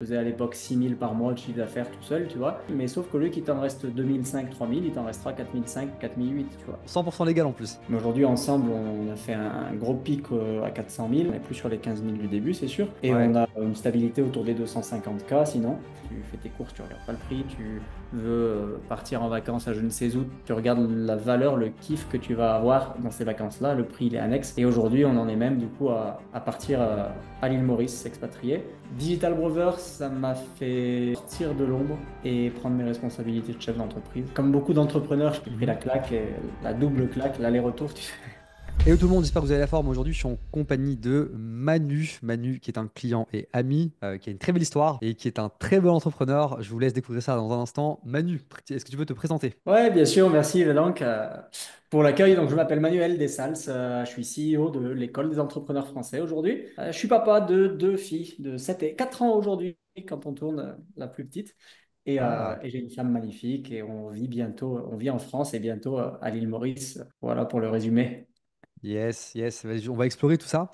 Je faisais à l'époque 6 000 par mois de chiffre d'affaires tout seul, tu vois. Mais sauf qu'au lieu qu'il t'en reste 2 500, 3 000, il t'en restera 4 500, 4 800, tu vois. 100% légal en plus. Mais aujourd'hui, ensemble, on a fait un gros pic à 400 000. On n'est plus sur les 15 000 du début, c'est sûr. Et Ouais. on a une stabilité autour des 250K. Sinon, tu fais tes courses, tu regardes pas le prix. Tu veux partir en vacances à je ne sais où. Tu regardes la valeur, le kiff que tu vas avoir dans ces vacances-là. Le prix, il est annexe. Et aujourd'hui, on en est même du coup à partir à l'île Maurice, s'expatrier. Digital Brothers, ça m'a fait sortir de l'ombre et prendre mes responsabilités de chef d'entreprise. Comme beaucoup d'entrepreneurs, j'ai pris la Mhm. claque, la double claque, l'aller-retour. Hello tout le monde, j'espère que vous avez la forme. Aujourd'hui, je suis en compagnie de Manu. Manu, qui est un client et ami, qui a une très belle histoire et qui est un très bon entrepreneur. Je vous laisse découvrir ça dans un instant. Manu, est-ce que tu peux te présenter? Ouais, bien sûr, merci donc pour l'accueil. Donc, je m'appelle Manuel Dessalles, je suis CEO de l'École des entrepreneurs français aujourd'hui. Je suis papa de deux filles de 7 et 4 ans aujourd'hui quand on tourne la plus petite. Ah, Et j'ai une femme magnifique et on vit en France et bientôt à l'île Maurice. Voilà pour le résumé. yes, yes. Vas-y, on va explorer tout ça.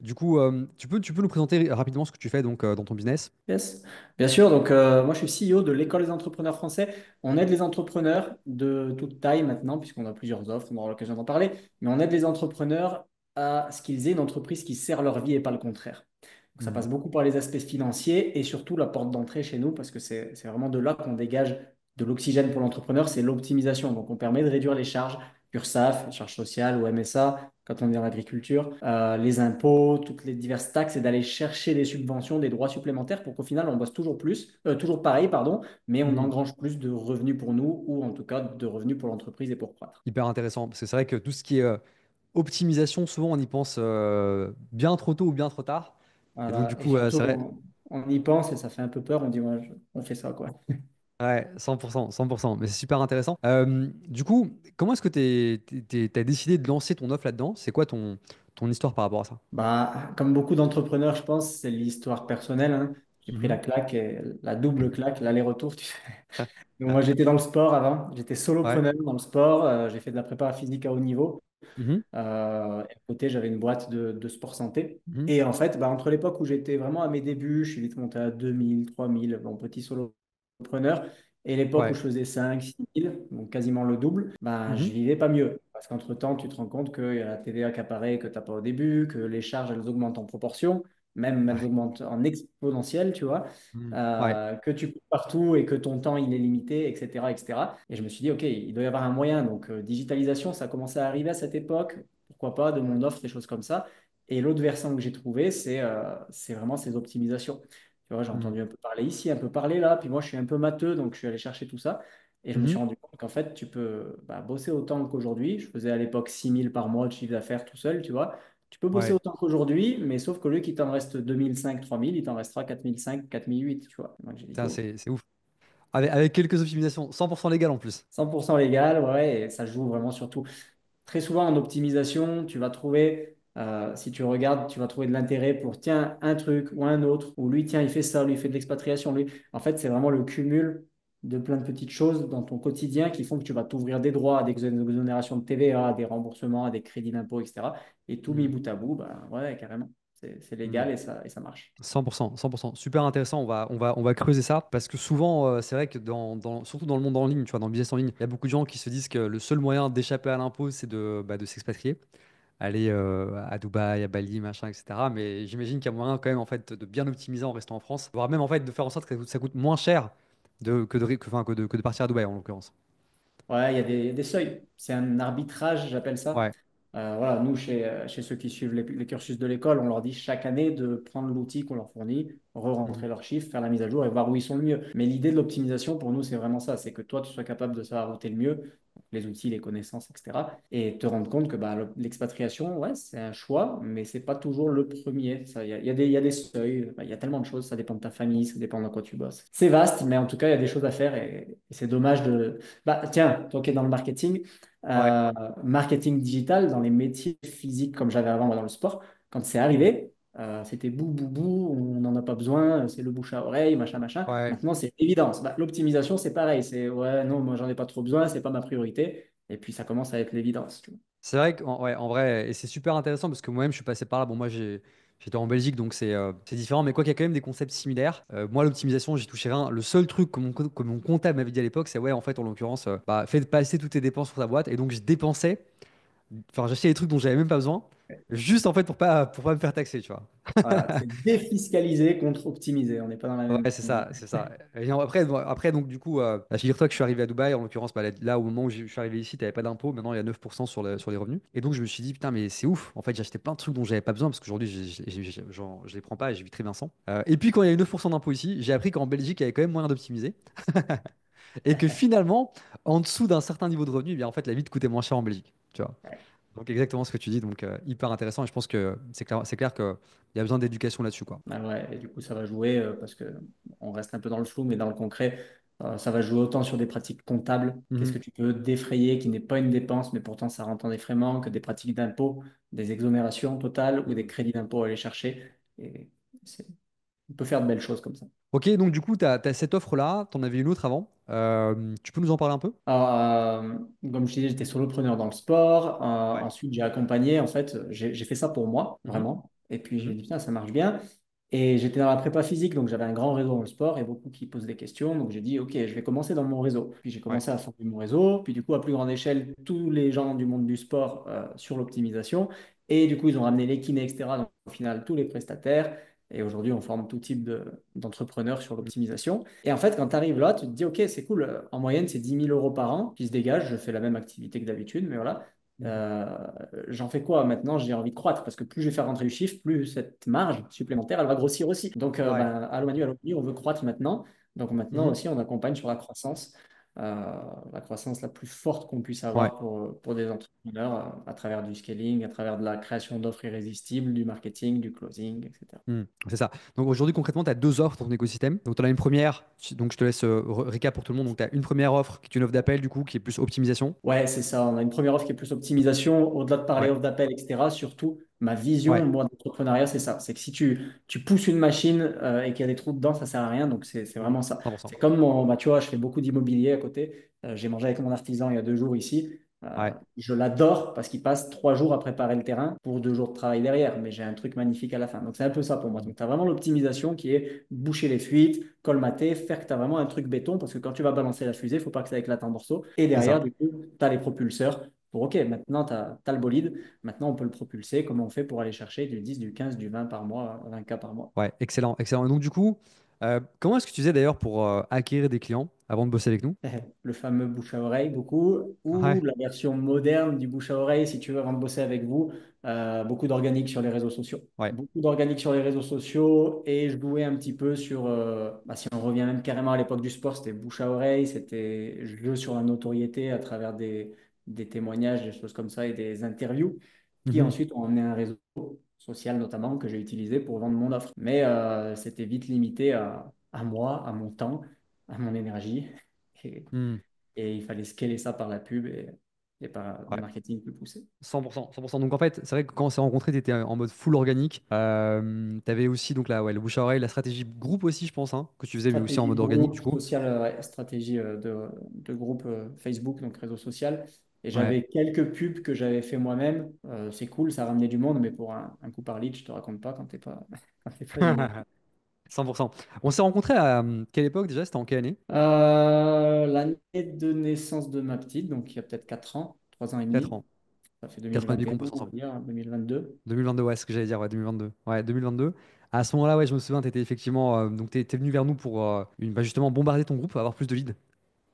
Du coup, tu peux nous présenter rapidement ce que tu fais donc dans ton business? Yes, bien sûr. Donc, moi, je suis CEO de l'École des entrepreneurs français. On aide les entrepreneurs de toute taille maintenant, puisqu'on a plusieurs offres, on aura l'occasion d'en parler. Mais on aide les entrepreneurs à ce qu'ils aient une entreprise qui sert leur vie et pas le contraire. Donc, ça Hmm. passe beaucoup par les aspects financiers et surtout la porte d'entrée chez nous, parce que c'est vraiment de là qu'on dégage de l'oxygène pour l'entrepreneur, c'est l'optimisation. Donc, on permet de réduire les charges URSSAF, charges sociales ou MSA, quand on est dans l'agriculture, les impôts, toutes les diverses taxes, et d'aller chercher des subventions, des droits supplémentaires pour qu'au final, on bosse toujours plus, toujours pareil, pardon, mais on Mhm. engrange plus de revenus pour nous, ou en tout cas de revenus pour l'entreprise et pour croître. Hyper intéressant, parce que c'est vrai que tout ce qui est optimisation, souvent on y pense bien trop tôt ou bien trop tard. Et donc du Voilà. Et coup, surtout, c'est vrai. on y pense et ça fait un peu peur, on dit, ouais, on fait ça, quoi. Ouais, 100%, 100%, mais c'est super intéressant. Du coup, comment est-ce que t'as décidé de lancer ton offre là-dedans? C'est quoi ton histoire par rapport à ça? Bah, comme beaucoup d'entrepreneurs, je pense, c'est l'histoire personnelle, hein. J'ai pris la Mhm. claque, la double claque, l'aller-retour, tu sais. Donc, moi, j'étais dans le sport avant. J'étais Ouais. solopreneur dans le sport. J'ai fait de la prépa physique à haut niveau. Mhm. Et à côté, j'avais une boîte de sport santé. Mhm. Et en fait, bah, entre l'époque où j'étais vraiment à mes débuts, je suis vite monté à 2 000, 3 000, bon, petit solopreneur, et l'époque où Ouais. je faisais 5 6 000, donc quasiment le double, bah, je Mhm. vivais pas mieux. Parce qu'entre-temps, tu te rends compte qu'il y a la TVA qui apparaît que tu n'as pas au début, que les charges, elles augmentent en proportion, même elles Ouais. augmentent en exponentielle, tu vois, Mhm. Ouais. que tu cours partout et que ton temps, il est limité, etc., etc. Et je me suis dit, OK, il doit y avoir un moyen. Donc, digitalisation, ça a commencé à arriver à cette époque. Pourquoi pas, de mon offre, des choses comme ça. Et l'autre versant que j'ai trouvé, c'est vraiment ces optimisations. Tu vois, j'ai Mhm. entendu un peu parler ici, un peu parler là. Puis moi, je suis un peu matheux, donc je suis allé chercher tout ça. Et je me suis Mhm. rendu compte qu'en fait, tu peux bosser autant qu'aujourd'hui. Je faisais à l'époque 6 000 par mois de chiffre d'affaires tout seul, tu vois. Tu peux bosser Ouais. autant qu'aujourd'hui, mais sauf qu'au lieu qu'il t'en reste 2 500, 3 000, il t'en restera 4 500, 4 800, tu vois. Donc j'ai dit Putain, go. c'est ouf. Avec quelques optimisations, 100% légal en plus. 100% légal, ouais, et ça joue vraiment sur tout. Très souvent en optimisation, tu vas trouver, si tu regardes, tu vas trouver de l'intérêt pour, tiens, un truc ou un autre, ou lui, tiens, il fait ça, lui, il fait de l'expatriation, lui. En fait, c'est vraiment le cumul de plein de petites choses dans ton quotidien qui font que tu vas t'ouvrir des droits, à des exonérations de TVA, à des remboursements, à des crédits d'impôt, etc. Et tout mis Mhm. bout à bout, ben, ouais, carrément. C'est Mhm. légal et ça marche. 100%, 100%. Super intéressant. On va creuser ça parce que souvent, c'est vrai que surtout dans le monde en ligne, tu vois, dans le business en ligne, il y a beaucoup de gens qui se disent que le seul moyen d'échapper à l'impôt, c'est de s'expatrier, aller à Dubaï, à Bali, machin, etc. Mais j'imagine qu'il y a moyen quand même en fait de bien optimiser en restant en France, voire même en fait de faire en sorte que ça coûte moins cher que de partir à Dubaï en l'occurrence. Ouais, il y a des seuils. C'est un arbitrage, j'appelle ça. Ouais. Voilà, nous, chez ceux qui suivent les cursus de l'école, on leur dit chaque année de prendre l'outil qu'on leur fournit, re-rentrer Mhm. leurs chiffres, faire la mise à jour et voir où ils sont le mieux. Mais l'idée de l'optimisation, pour nous, c'est vraiment ça. C'est que toi, tu sois capable de savoir où tu es le mieux, donc les outils, les connaissances, etc. Et te rendre compte que l'expatriation, ouais, c'est un choix, mais c'est pas toujours le premier. Il y a des seuils, il y a tellement de choses. Ça dépend de ta famille, ça dépend de quoi tu bosses. C'est vaste, mais en tout cas, il y a des choses à faire et c'est dommage de bah, tiens, toi qui es dans le marketing, Ouais. euh, marketing digital, dans les métiers physiques comme j'avais avant moi, dans le sport, quand c'est arrivé, c'était bou, bou, bou, on n'en a pas besoin, c'est le bouche à oreille, machin, machin. Ouais. Maintenant, c'est évidence. Bah, l'optimisation, c'est pareil. C'est ouais, non, moi, j'en ai pas trop besoin, c'est pas ma priorité. Et puis, ça commence à être l'évidence, tu vois. C'est vrai qu'en ouais, en vrai, et c'est super intéressant parce que moi-même je suis passé par là. Bon, moi J'étais en Belgique, donc c'est différent, mais quoi qu'il y a quand même des concepts similaires. Moi, l'optimisation, j'y touchais rien. Le seul truc que mon comptable m'avait dit à l'époque, c'est ouais, en fait, en l'occurrence, bah, fais passer toutes tes dépenses sur ta boîte. Et donc, je dépensais, enfin, j'achetais des trucs dont j'avais même pas besoin, juste en fait pour pas me faire taxer, tu vois. Voilà, c'est défiscaliser contre optimiser. On n'est pas dans la même. Ouais, c'est ça, c'est ça. Et après, après, donc, du coup, bah, figure-toi que je suis arrivé à Dubaï, en l'occurrence, bah, là, au moment où je suis arrivé ici, tu n'avais pas d'impôt. Maintenant, il y a 9% sur les revenus. Et donc, je me suis dit, putain, mais c'est ouf. En fait, j'ai acheté plein de trucs dont j'avais pas besoin parce qu'aujourd'hui, genre, je les prends pas et je vis très bien sans. Et puis, quand il y a eu 9% d'impôt ici, j'ai appris qu'en Belgique, il y avait quand même moyen d'optimiser. Et que finalement, en dessous d'un certain niveau de revenu, eh bien, en fait, la vie te coûtait moins cher en Belgique. Tu vois. Donc, exactement ce que tu dis. Donc, hyper intéressant. Et je pense que c'est clair qu'il y a besoin d'éducation là-dessus, quoi. Ah ouais, et du coup, ça va jouer parce que on reste un peu dans le flou, mais dans le concret, ça va jouer autant sur des pratiques comptables. Qu'est-ce que Mhm. tu peux défrayer qui n'est pas une dépense, mais pourtant ça rentre en défraiement, que des pratiques d'impôt, des exonérations totales ou des crédits d'impôt à aller chercher. Et c'est- on peut faire de belles choses comme ça. Ok, donc du coup, tu as, cette offre-là, tu en avais une autre avant. Tu peux nous en parler un peu? Alors, comme je disais, j'étais solopreneur dans le sport. Ouais. Ensuite, j'ai accompagné. En fait, j'ai fait ça pour moi, Mhm, vraiment. Et puis, j'ai mhm, dit, putain, ça marche bien. Et j'étais dans la prépa physique, donc j'avais un grand réseau dans le sport et beaucoup qui posent des questions. Donc, j'ai dit, OK, je vais commencer dans mon réseau. Puis, j'ai ouais. commencé à former mon réseau. Puis, du coup, à plus grande échelle, tous les gens du monde du sport sur l'optimisation. Et du coup, ils ont ramené les kinés, etc. Donc, au final, tous les prestataires. Et aujourd'hui, on forme tout type d'entrepreneurs sur Mhm, l'optimisation. Et en fait, quand tu arrives là, tu te dis, OK, c'est cool. En moyenne, c'est 10 000 € par an qui se dégagent. Je fais la même activité que d'habitude, mais voilà. mhm, Euh, J'en fais quoi maintenant? J'ai envie de croître parce que plus je vais faire rentrer du chiffre, plus cette marge supplémentaire, elle va grossir aussi. Donc, ouais. ben, allô Manu, on veut croître maintenant. Donc maintenant Mhm, aussi, on accompagne sur la croissance la plus forte qu'on puisse ouais. avoir pour des entrepreneurs à travers du scaling, à travers de la création d'offres irrésistibles, du marketing, du closing, etc. C'est ça. Donc aujourd'hui, concrètement, tu as deux offres dans ton écosystème. Donc tu en as une première, donc je te laisse récap pour tout le monde. Donc tu as une première offre qui est une offre d'appel, du coup, qui est plus optimisation. Ouais, c'est ça. On a une première offre qui est plus optimisation. Au-delà de parler Ouais. offre d'appel, etc., surtout, ma vision, Ouais. moi, d'entrepreneuriat, c'est ça. C'est que si tu pousses une machine et qu'il y a des trous dedans, ça sert à rien. Donc, c'est Mhm, vraiment ça. 100%. C'est comme bah, tu vois, je fais beaucoup d'immobilier à côté. J'ai mangé avec mon artisan il y a 2 jours ici. Ouais. Je l'adore parce qu'il passe 3 jours à préparer le terrain pour 2 jours de travail derrière. Mais j'ai un truc magnifique à la fin. Donc, c'est un peu ça pour moi. Mhm, Donc, tu as vraiment l'optimisation qui est boucher les fuites, colmater, faire que tu as vraiment un truc béton. Parce que quand tu vas balancer la fusée, il ne faut pas que ça éclate en morceaux. Et c'est derrière, ça. du coup, tu as les propulseurs pour OK, maintenant tu as le bolide, maintenant on peut le propulser. Comment on fait pour aller chercher du 10, du 15, du 20 par mois, 20 k par mois? Ouais, excellent, excellent. Et donc du coup, comment est-ce que tu faisais d'ailleurs pour acquérir des clients avant de bosser avec nous? Le fameux bouche à oreille, beaucoup, ou Ouais. la version moderne du bouche à oreille, si tu veux, avant de bosser avec vous, beaucoup d'organique sur les réseaux sociaux. Ouais. Beaucoup d'organique sur les réseaux sociaux et je jouais un petit peu sur, bah, si on revient même carrément à l'époque du sport, c'était bouche à oreille, c'était jeu sur la notoriété à travers des témoignages, des choses comme ça et des interviews qui Mhm. ensuite ont amené un réseau social notamment que j'ai utilisé pour vendre mon offre. Mais c'était vite limité à moi, à mon temps, à mon énergie. Et, Hmm. et il fallait scaler ça par la pub et par du Ouais. marketing plus poussé. 100%, 100%. Donc en fait, c'est vrai que quand on s'est rencontrés, tu étais en mode full organique. Tu avais aussi donc là, ouais, le bouche à oreille, la stratégie groupe aussi, je pense, hein, que tu faisais, mais aussi en Stratégie de mode organique groupe, du coup. social, ouais, stratégie de groupe Facebook, donc réseau social. Et Ouais. j'avais quelques pubs que j'avais fait moi-même. C'est cool, ça ramenait du monde, mais pour un coup par lead, je te raconte pas quand t'es pas, quand t'es pas junior. 100%. On s'est rencontrés à quelle époque déjà? C'était en quelle année? L'année de naissance de ma petite, donc il y a peut-être 4 ans, 3 ans et 4 demi. ans. Ça fait 4 ans et demi 2021, qu'on bosse on va ensemble. dire, 2022. 2022, ouais, c'est ce que j'allais dire, ouais, 2022. Ouais, 2022. À ce moment-là, ouais, je me souviens, tu étais effectivement. Donc, tu venu vers nous pour bah, justement bombarder ton groupe, avoir plus de leads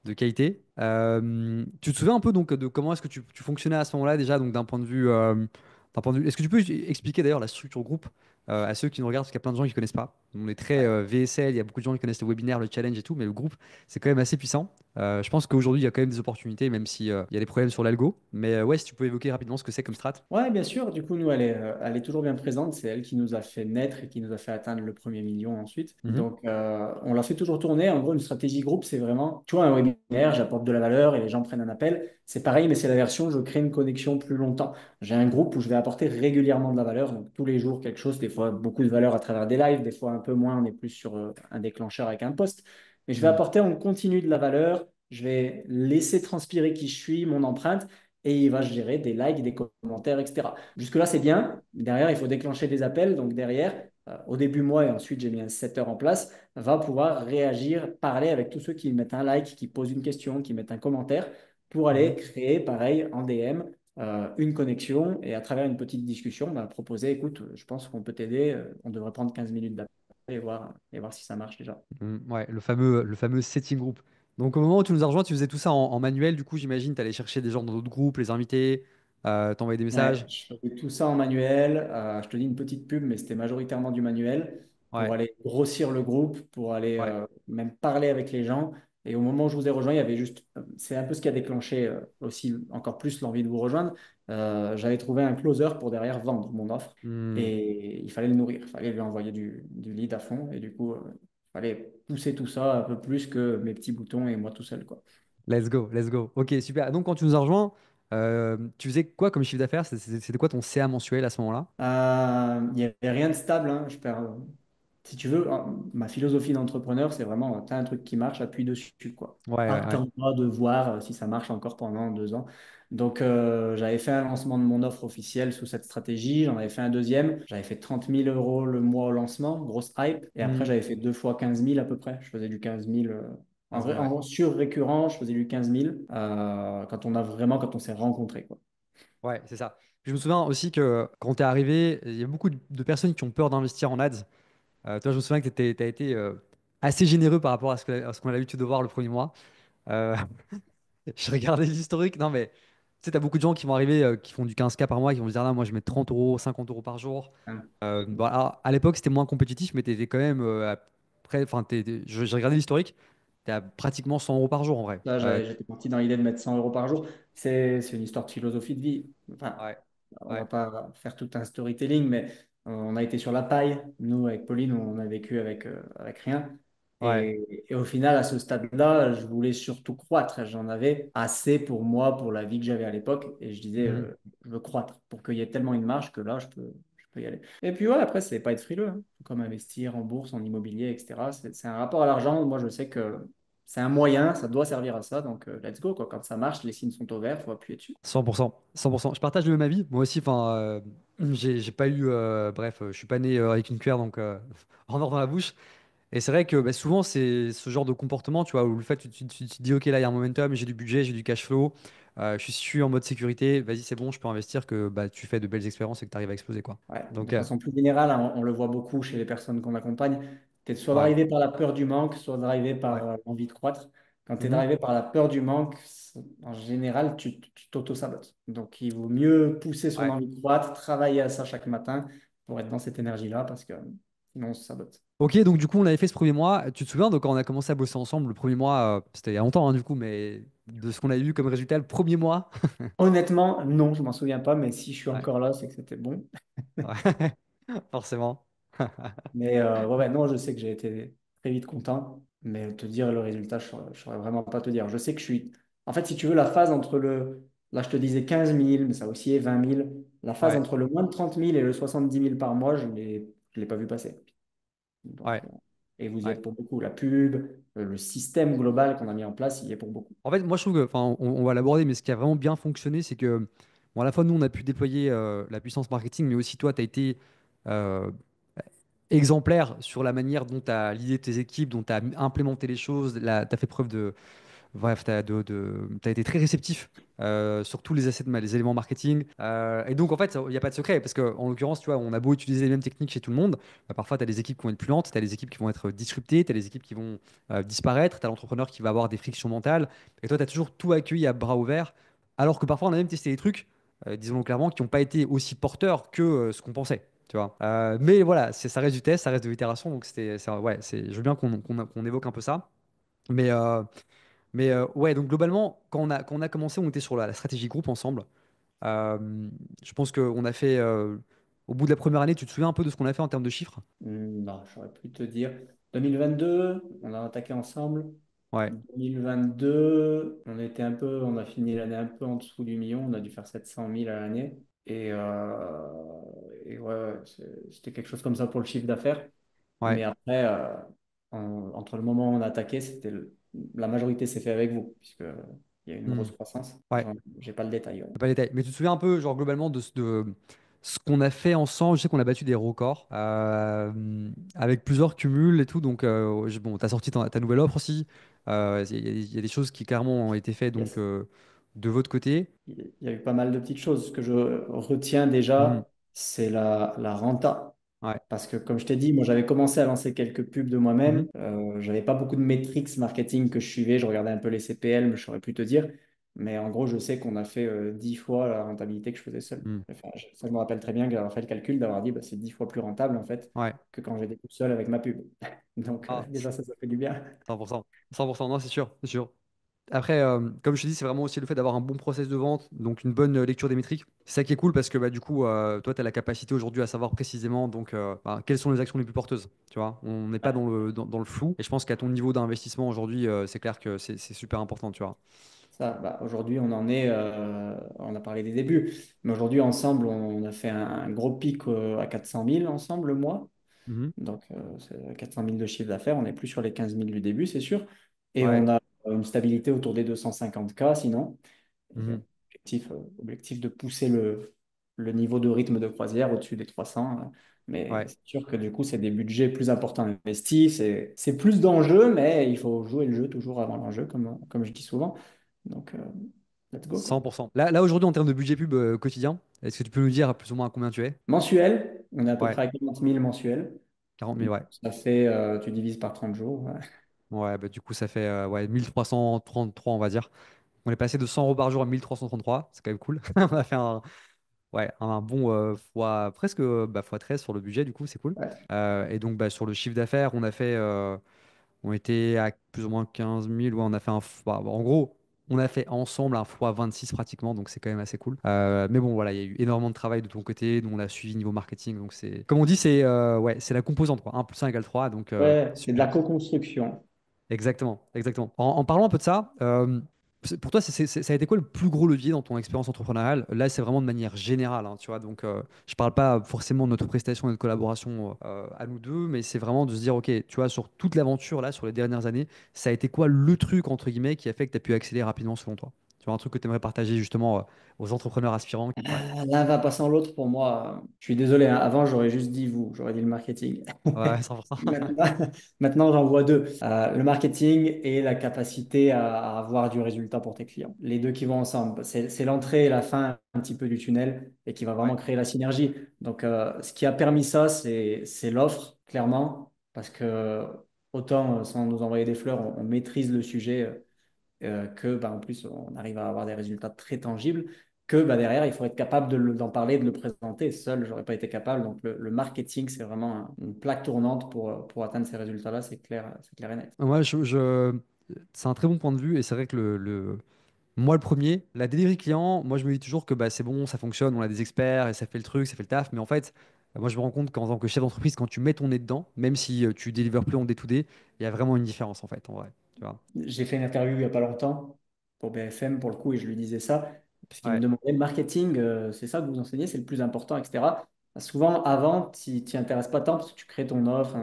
de qualité. Tu te souviens un peu donc de comment est-ce que tu fonctionnais à ce moment-là déjà, donc d'un point de vue. Est-ce que tu peux expliquer d'ailleurs la structure groupe à ceux qui nous regardent, parce qu'il y a plein de gens qui connaissent pas. On est très VSL, il y a beaucoup de gens qui connaissent le webinaire, le challenge et tout, mais le groupe c'est quand même assez puissant. Je pense qu'aujourd'hui il y a quand même des opportunités, même si il y a des problèmes sur l'algo. Mais ouais, si tu peux évoquer rapidement ce que c'est comme strat. Ouais, bien sûr. Du coup, nous, elle est toujours bien présente. C'est elle qui nous a fait naître et qui nous a fait atteindre le premier million ensuite. Mhm. Donc, on l'a fait toujours tourner. En gros, une stratégie groupe, c'est vraiment, tu vois, un webinaire, j'apporte de la valeur et les gens prennent un appel. C'est pareil, mais c'est la version, je crée une connexion plus longtemps. J'ai un groupe où je vais apporter régulièrement de la valeur. Donc, tous les jours, quelque chose, des fois, beaucoup de valeur à travers des lives, des fois un peu moins. On est plus sur un déclencheur avec un post. Mais je vais Mhm. apporter en continu de la valeur. Je vais laisser transpirer qui je suis, mon empreinte. et il va gérer des likes, des commentaires, etc. Jusque-là, c'est bien. Derrière, il faut déclencher des appels. Donc derrière, au début, moi, et ensuite j'ai mis un setter en place, va pouvoir réagir, parler avec tous ceux qui mettent un like, qui posent une question, qui mettent un commentaire, pour aller Mhm. créer, pareil, en DM, une connexion et à travers une petite discussion, bah, proposer, écoute, je pense qu'on peut t'aider, on devrait prendre 15 minutes d'appel et voir si ça marche déjà. Ouais, le fameux setting group. Donc au moment où tu nous as rejoint, tu faisais tout ça en manuel, du coup, j'imagine, tu allais chercher des gens dans d'autres groupes, les inviter, t'envoyer des Ouais, messages. je faisais tout ça en manuel. Je te dis une petite pub, mais c'était majoritairement du manuel pour Ouais, aller grossir le groupe, pour aller ouais. même parler avec les gens. Et au moment où je vous ai rejoint, il y avait juste, c'est un peu ce qui a déclenché aussi encore plus l'envie de vous rejoindre. J'avais trouvé un closer pour derrière vendre mon offre Hmm. et il fallait le nourrir, il fallait lui envoyer du lead à fond. Et du coup, il fallait pousser tout ça un peu plus que mes petits boutons et moi tout seul, quoi. Let's go, let's go. Ok, super. Donc quand tu nous as rejoint, tu faisais quoi comme chiffre d'affaires? C'était quoi ton CA mensuel à ce moment-là? Il n'y avait rien de stable, hein. Si tu veux, ma philosophie d'entrepreneur, c'est vraiment, tu as un truc qui marche, appuie dessus, quoi. Ouais, ouais, ouais. Attends pas de voir si ça marche encore pendant 2 ans. Donc, j'avais fait un lancement de mon offre officielle sous cette stratégie. J'en avais fait un deuxième. J'avais fait 30 000 € le mois au lancement, grosse hype. Et après, Hmm. j'avais fait 2 fois 15 000 à peu près. Je faisais du 15 000. En 15 vrai, 000, ouais. sur récurrent, je faisais du 15 000 quand on s'est rencontrés, quoi. Ouais, c'est ça. Je me souviens aussi que quand tu es arrivé, il y a beaucoup de personnes qui ont peur d'investir en ads. Toi, je me souviens que tu as été assez généreux par rapport à ce qu'on a l'habitude de voir le premier mois. Euh, je regardais l'historique. Non, mais tu sais, tu as beaucoup de gens qui vont arriver, qui font du 15K par mois, qui vont se dire, là, moi, je mets 30 euros, 50 euros par jour. Hein. Bon, alors, à l'époque, c'était moins compétitif, mais tu étais quand même enfin, j'ai regardé l'historique, tu es à pratiquement 100 euros par jour en vrai. Là, j'étais parti dans l'idée de mettre 100 € par jour. C'est une histoire de philosophie de vie. Enfin, Ouais, on va ouais. pas faire tout un storytelling, mais on a été sur la paille. Nous, avec Pauline, on a vécu avec rien. Ouais. Et au final, à ce stade-là, je voulais surtout croître. J'en avais assez pour moi, pour la vie que j'avais à l'époque. Et je disais, Mhm. je veux croître pour qu'il y ait tellement une marge que là, je peux y aller. Et puis, ouais, après, c'est pas être frileux, hein. Comme investir en bourse, en immobilier, etc. C'est un rapport à l'argent. Moi, je sais que c'est un moyen, ça doit servir à ça. Donc, let's go, quoi. Quand ça marche, les signes sont au vert, il faut appuyer dessus. 100%, 100%. Je partage le même avis. Moi aussi, enfin, j'ai pas eu, bref, je suis pas né avec une cuillère donc en or dans la bouche. Et c'est vrai que bah, souvent c'est ce genre de comportement, tu vois, où le fait tu te dis ok là il y a un momentum, j'ai du budget, j'ai du cash flow, je suis en mode sécurité, vas-y c'est bon, je peux investir, que bah, tu fais de belles expériences et que tu arrives à exploser quoi. Ouais, de Donc façon plus générale, hein, on le voit beaucoup chez les personnes qu'on accompagne. Tu es soit ouais, drivé par la peur du manque, soit drivé ouais. par l'envie de croître. Quand tu es Mhm. drivé par la peur du manque, en général, tu t'auto-sabotes. Donc, il vaut mieux pousser son Ouais. envie de croître, travailler à ça chaque matin pour être dans cette énergie-là parce que sinon, on se sabote. Ok, donc du coup on avait fait ce premier mois. Tu te souviens donc quand on a commencé à bosser ensemble le premier mois, c'était il y a longtemps hein, du coup, mais de ce qu'on a eu comme résultat le premier mois. Honnêtement, non, je m'en souviens pas, mais si je suis Ouais, encore là, c'est que c'était bon. ouais. Forcément. Mais ouais, ouais, non, je sais que j'ai été très vite content, mais te dire le résultat, je saurais vraiment pas te dire. Je sais que je suis. En fait, si tu veux, la phase entre le. Là, je te disais 15 000, mais ça aussi est 20 000. La phase Ouais, entre le moins de 30 000 et le 70 000 par mois, je l'ai pas vu passer. Donc, ouais, et vous y ouais. êtes pour beaucoup. La pub, le système global qu'on a mis en place, il y est pour beaucoup. En fait, moi je trouve que, enfin, on va l'aborder, mais ce qui a vraiment bien fonctionné, c'est que, bon, à la fois nous, on a pu déployer la puissance marketing, mais aussi toi, tu as été euh, exemplaire sur la manière dont tu as l'idée de tes équipes, dont tu as implémenté les choses, tu as fait preuve de, bref, t'as été très réceptif sur tous les assets, les éléments marketing. Et donc, en fait, il n'y a pas de secret, parce qu'en l'occurrence, tu vois, on a beau utiliser les mêmes techniques chez tout le monde, bah, parfois, tu as des équipes qui vont être plus lentes, tu as des équipes qui vont être disruptées, tu as des équipes qui vont disparaître, tu as l'entrepreneur qui va avoir des frictions mentales, et toi, tu as toujours tout accueilli à bras ouverts, alors que parfois, on a même testé des trucs, disons-le clairement, qui n'ont pas été aussi porteurs que ce qu'on pensait. Tu vois. Mais voilà, ça reste du test, ça reste de l'itération, donc ouais, je veux bien qu'on évoque un peu ça. Mais, ouais, donc globalement, quand on a commencé, on était sur la stratégie groupe ensemble. Je pense qu'on a fait, au bout de la première année, tu te souviens un peu de ce qu'on a fait en termes de chiffres? Non, j'aurais pu te dire. 2022, on a attaqué ensemble. Ouais, 2022, on a fini l'année un peu en dessous du million. On a dû faire 700 000 à l'année. Et ouais, ouais, c'était quelque chose comme ça pour le chiffre d'affaires. ouais, Mais après, entre le moment où on a attaqué, la majorité s'est fait avec vous, puisque Il y a une Hmm. grosse croissance. Ouais. J'ai pas le détail. Ouais. Pas les détails. Mais tu te souviens un peu, genre globalement, de ce qu'on a fait ensemble. Je sais qu'on a battu des records avec plusieurs cumuls et tout. Donc, bon, t'as sorti ta nouvelle offre aussi. Il y a des choses qui clairement ont été faites donc Yes. de votre côté. Il y a eu pas mal de petites choses. Ce que je retiens Mhm. déjà, c'est la renta. Ouais. Parce que comme je t'ai dit, moi j'avais commencé à lancer quelques pubs de Mhm. moi-même. J'avais pas beaucoup de métriques marketing que je suivais. Je regardais un peu les CPL, mais je saurais plus te dire. Mais en gros, je sais qu'on a fait 10 fois la rentabilité que je faisais seul. Mhm. Enfin, ça, je me rappelle très bien d'avoir fait le calcul, d'avoir dit bah, c'est 10 fois plus rentable en fait Ouais. que quand j'étais tout seul avec ma pub. Donc Ah, déjà, ça fait du bien. 100%. 100%. Non, c'est sûr. C'est sûr. Après, comme je te dis, c'est vraiment aussi le fait d'avoir un bon process de vente, donc une bonne lecture des métriques. C'est ça qui est cool parce que bah, du coup, toi, tu as la capacité aujourd'hui à savoir précisément donc, bah, quelles sont les actions les plus porteuses. Tu vois, on n'est pas Ouais. dans le flou. Et je pense qu'à ton niveau d'investissement aujourd'hui, c'est clair que c'est super important. Tu vois. Ça, bah, aujourd'hui, on en est, on a parlé des débuts, mais aujourd'hui, ensemble, on a fait un gros pic à 400 000 ensemble le mois. Mhm. Donc, c'est 400 000 de chiffre d'affaires. On n'est plus sur les 15 000 du début, c'est sûr. Et Ouais. on a une stabilité autour des 250K sinon. Et Mhm. objectif de pousser le niveau de rythme de croisière au-dessus des 300. Mais Ouais. c'est sûr que du coup, c'est des budgets plus importants investis. C'est plus d'enjeux, mais il faut jouer le jeu toujours avant l'enjeu, comme je dis souvent. Donc, let's go, quoi. 100%. Là aujourd'hui, en termes de budget pub quotidien, est-ce que tu peux nous dire plus ou moins à combien tu es? Mensuel, on est à peu Ouais. près à 40 000 mensuels. 40 000, ouais. Ça fait, tu divises par 30 jours. Ouais. Ouais, bah, du coup, ça fait ouais, 1333, on va dire. On est passé de 100 € par jour à 1333. C'est quand même cool. On a fait ouais, un bon fois, presque bah, fois 13 sur le budget, du coup, c'est cool. Ouais. Et donc, bah, sur le chiffre d'affaires, on était à plus ou moins 15 000. Ouais, on a fait en gros, on a fait ensemble un fois 26 pratiquement, donc c'est quand même assez cool. Mais bon, voilà, il y a eu énormément de travail de ton côté, dont on l'a suivi niveau marketing. Donc, comme on dit, ouais, c'est la composante, quoi. 1 plus 1 égale 3, donc Ouais, c'est de super. la co-construction. Exactement, exactement. En parlant un peu de ça, pour toi, ça a été quoi le plus gros levier dans ton expérience entrepreneuriale? Là, c'est vraiment de manière générale, hein, tu vois. Donc, je parle pas forcément de notre prestation et de collaboration à nous deux, mais c'est vraiment de se dire, ok, tu vois, sur toute l'aventure là, sur les dernières années, ça a été quoi le truc entre guillemets qui a fait que tu as pu accélérer rapidement selon toi? Tu vois, un truc que tu aimerais partager justement aux entrepreneurs aspirants. Ouais, L'un va pas sans l'autre pour moi. Je suis désolé, hein. Avant, j'aurais juste dit vous, j'aurais dit le marketing. ouais, 100%. Maintenant, maintenant, j'en vois deux. Le marketing et la capacité à avoir du résultat pour tes clients. Les deux qui vont ensemble. C'est l'entrée et la fin un petit peu du tunnel et qui va Ouais, vraiment créer la synergie. Donc, ce qui a permis ça, c'est l'offre, clairement, parce que autant, sans nous envoyer des fleurs, on maîtrise le sujet que bah, en plus on arrive à avoir des résultats très tangibles, que bah, derrière il faut être capable d'en parler, de le présenter. Seul, j'aurais pas été capable. Donc le marketing, c'est vraiment une plaque tournante pour atteindre ces résultats-là, c'est clair et net. moi, c'est un très bon point de vue et c'est vrai que moi, le premier, la delivery client, moi, je me dis toujours que bah, c'est bon, ça fonctionne, on a des experts et ça fait le truc, ça fait le taf. Mais en fait, moi, je me rends compte qu'en tant que chef d'entreprise, quand tu mets ton nez dedans, même si tu délivres plus en day-to-day, il y a vraiment une différence, en fait, en vrai. Tu vois. J'ai fait une interview il n'y a pas longtemps pour BFM pour le coup et je lui disais ça, parce qu'il me Ouais, demandait le marketing, c'est ça que vous enseignez, c'est le plus important, etc. Souvent, avant, tu t'y intéresses pas tant parce que tu crées ton offre.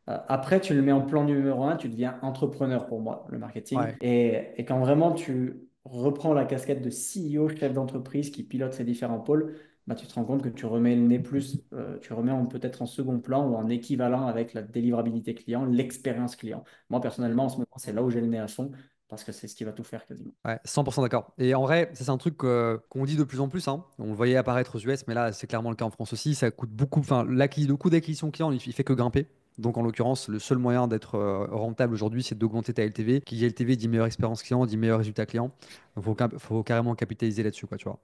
Après, tu le mets en plan numéro un, tu deviens entrepreneur pour moi, le marketing. ouais. Et quand vraiment tu reprends la casquette de CEO, chef d'entreprise qui pilote ces différents pôles, bah, tu te rends compte que tu remets le nez plus, tu remets peut-être en second plan ou en équivalent avec la délivrabilité client, l'expérience client. Moi, personnellement, en ce moment, c'est là où j'ai le nez à fond parce que c'est ce qui va tout faire quasiment. Ouais, 100% d'accord. Et en vrai, ça, c'est un truc qu'on dit de plus en plus, hein. On le voyait apparaître aux US, mais là, c'est clairement le cas en France aussi. Ça coûte beaucoup. Enfin, le coût d'acquisition client, il fait que grimper. Donc, en l'occurrence, le seul moyen d'être rentable aujourd'hui, c'est d'augmenter ta LTV. Qui dit LTV dit meilleure expérience client, dit meilleur résultat client. Donc, faut carrément capitaliser là-dessus, quoi, tu vois.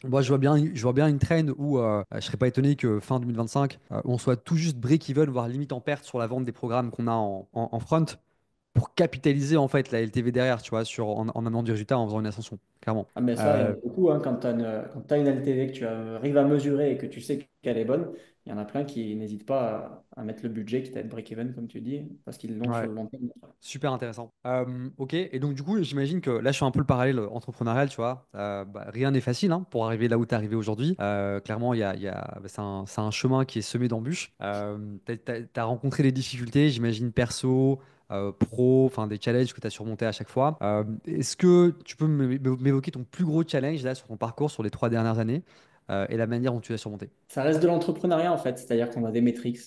Moi, je vois bien une trend où je serais pas étonné que fin 2025, on soit tout juste break-even, voire limite en perte sur la vente des programmes qu'on a en front pour capitaliser en fait la LTV derrière, tu vois, en amenant du résultat, en faisant une ascension, clairement. Ah, mais ça, il y en a beaucoup. Hein, quand tu as une LTV que tu arrives à mesurer et que tu sais qu'elle est bonne, il y en a plein qui n'hésitent pas à mettre le budget, quitte à être break-even, comme tu dis, parce qu'ils l'ont sur Ouais, le long terme. super intéressant. Ok, et donc du coup, j'imagine que là, je fais un peu le parallèle entrepreneurial, tu vois. Bah, rien n'est facile hein, pour arriver là où tu es arrivé aujourd'hui. Clairement, bah, c'est un chemin qui est semé d'embûches. T'as rencontré des difficultés, j'imagine, perso, pro, enfin des challenges que tu as surmontés à chaque fois. Est-ce que tu peux m'évoquer ton plus gros challenge là sur ton parcours sur les 3 dernières années et la manière dont tu l'as surmonté? Ça reste de l'entrepreneuriat en fait, c'est-à-dire qu'on a des métriques,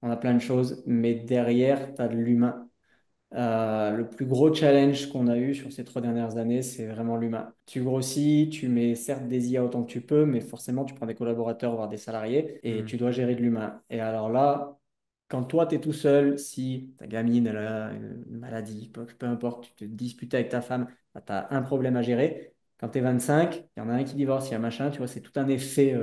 on a plein de choses, mais derrière, tu as de l'humain. Le plus gros challenge qu'on a eu sur ces 3 dernières années, c'est vraiment l'humain. Tu grossis, tu mets certes des IA autant que tu peux, mais forcément, tu prends des collaborateurs, voire des salariés, et Hmm. tu dois gérer de l'humain. Et alors là, quand toi, tu es tout seul, si ta gamine, elle a une maladie, peu importe, tu te disputes avec ta femme, tu as un problème à gérer. Quand tu es 25, il y en a un qui divorce, il y a un machin, tu vois, c'est tout un effet